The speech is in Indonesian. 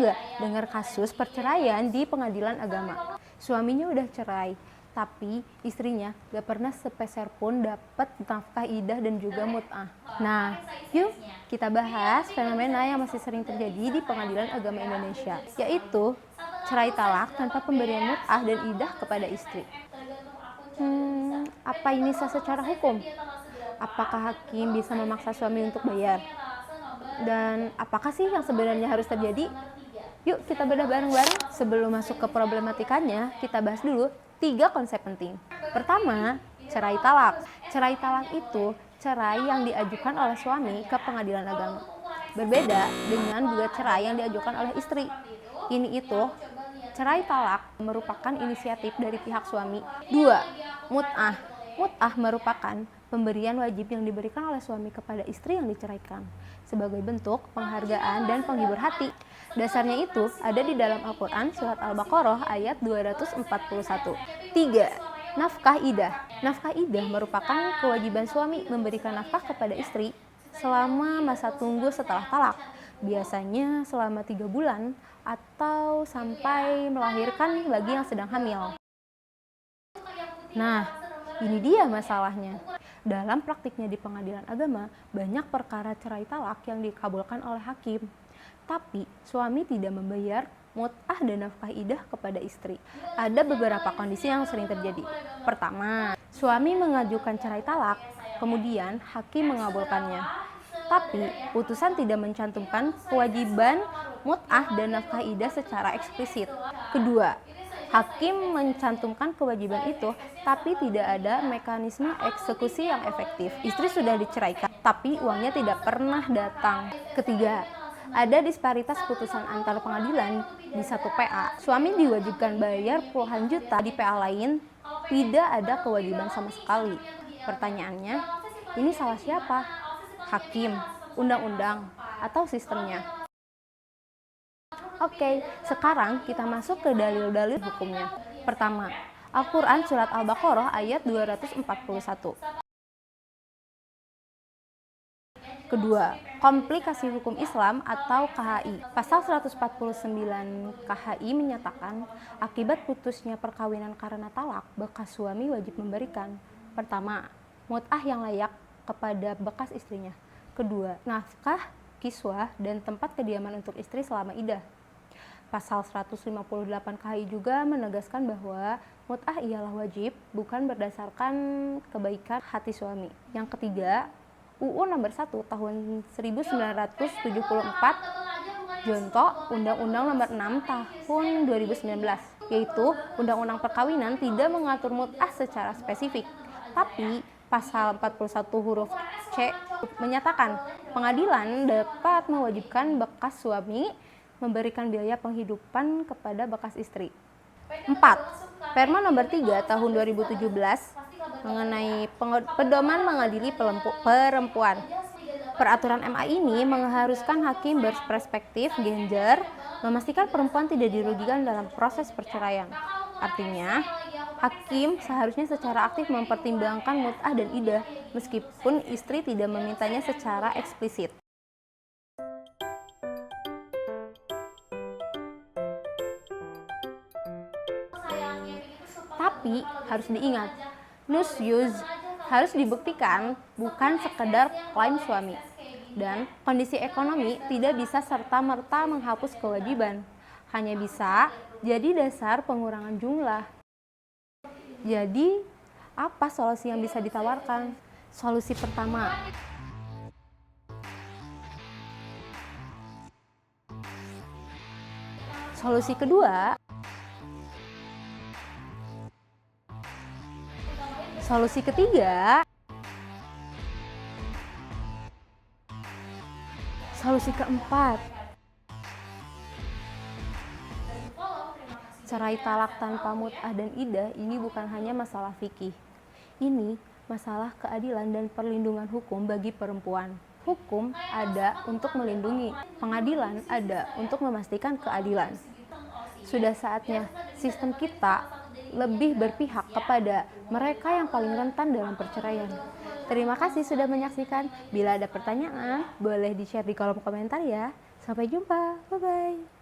gak dengar kasus perceraian di pengadilan agama? Suaminya udah cerai, tapi istrinya gak pernah sepeser pun dapat nafkah idah dan juga mut'ah. Nah, yuk kita bahas fenomena yang masih sering terjadi di pengadilan agama Indonesia, yaitu cerai talak tanpa pemberian mut'ah dan idah kepada istri. Apa ini sah secara hukum? Apakah hakim bisa memaksa suami untuk bayar? Dan apakah sih yang sebenarnya harus terjadi? Yuk kita bedah bareng-bareng. Sebelum masuk ke problematikanya, kita bahas dulu 3 konsep penting. Pertama, cerai talak. Cerai talak itu cerai yang diajukan oleh suami ke pengadilan agama. Berbeda dengan 2 cerai yang diajukan oleh istri. Ini itu, cerai talak merupakan inisiatif dari pihak suami. 2. Mut'ah. Mut'ah merupakan pemberian wajib yang diberikan oleh suami kepada istri yang diceraikan sebagai bentuk penghargaan dan penghibur hati. Dasarnya itu ada di dalam Al-Quran surat Al-Baqarah ayat 241. 3. Nafkah idah. Nafkah idah merupakan kewajiban suami memberikan nafkah kepada istri selama masa tunggu setelah talak. Biasanya selama 3 bulan atau sampai melahirkan bagi yang sedang hamil. Nah, ini dia masalahnya. Dalam praktiknya di pengadilan agama, banyak perkara cerai talak yang dikabulkan oleh hakim. Tapi, suami tidak membayar mut'ah dan nafkah idah kepada istri. Ada beberapa kondisi yang sering terjadi. Pertama, suami mengajukan cerai talak, kemudian hakim mengabulkannya. Tapi, putusan tidak mencantumkan kewajiban mut'ah dan nafkah idah secara eksplisit. Kedua, hakim mencantumkan kewajiban itu, tapi tidak ada mekanisme eksekusi yang efektif. Istri sudah diceraikan, tapi uangnya tidak pernah datang. Ketiga, ada disparitas putusan antar pengadilan di satu PA. Suami diwajibkan bayar puluhan juta, di PA lain tidak ada kewajiban sama sekali. Pertanyaannya, ini salah siapa? Hakim, undang-undang, atau sistemnya? Oke, sekarang kita masuk ke dalil-dalil hukumnya. Pertama, Al-Quran surat Al-Baqarah ayat 241. Kedua, komplikasi hukum Islam atau KHI. Pasal 149 KHI menyatakan akibat putusnya perkawinan karena talak, bekas suami wajib memberikan. Pertama, mut'ah yang layak kepada bekas istrinya. Kedua, nafkah, kiswah, dan tempat kediaman untuk istri selama iddah. Pasal 158 KHI juga menegaskan bahwa mut'ah ialah wajib, bukan berdasarkan kebaikan hati suami. Yang ketiga, UU nomor 1 tahun 1974, Jonto Undang-Undang nomor 6 tahun 2019, yaitu Undang-Undang Perkawinan tidak mengatur mut'ah secara spesifik. Tapi pasal 41 huruf C menyatakan pengadilan dapat mewajibkan bekas suami memberikan biaya penghidupan kepada bekas istri. 4. Perma nomor 3 tahun 2017 mengenai pedoman mengadili perempuan. Peraturan MA ini mengharuskan hakim berperspektif gender memastikan perempuan tidak dirugikan dalam proses perceraian. Artinya, hakim seharusnya secara aktif mempertimbangkan mut'ah dan idah meskipun istri tidak memintanya secara eksplisit. Tapi harus diingat, nusyuz harus dibuktikan, bukan sekedar klaim suami. Dan kondisi ekonomi tidak bisa serta-merta menghapus kewajiban, hanya bisa jadi dasar pengurangan jumlah. Jadi, apa solusi yang bisa ditawarkan? Solusi pertama, solusi kedua, solusi ketiga, solusi keempat, cerai talak tanpa mut'ah dan idah ini bukan hanya masalah fikih. Ini masalah keadilan dan perlindungan hukum bagi perempuan. Hukum ada untuk melindungi, pengadilan ada untuk memastikan keadilan. Sudah saatnya sistem kita lebih berpihak kepada mereka yang paling rentan dalam perceraian. Terima kasih sudah menyaksikan. Bila ada pertanyaan, boleh di-share di kolom komentar ya. Sampai jumpa. Bye-bye.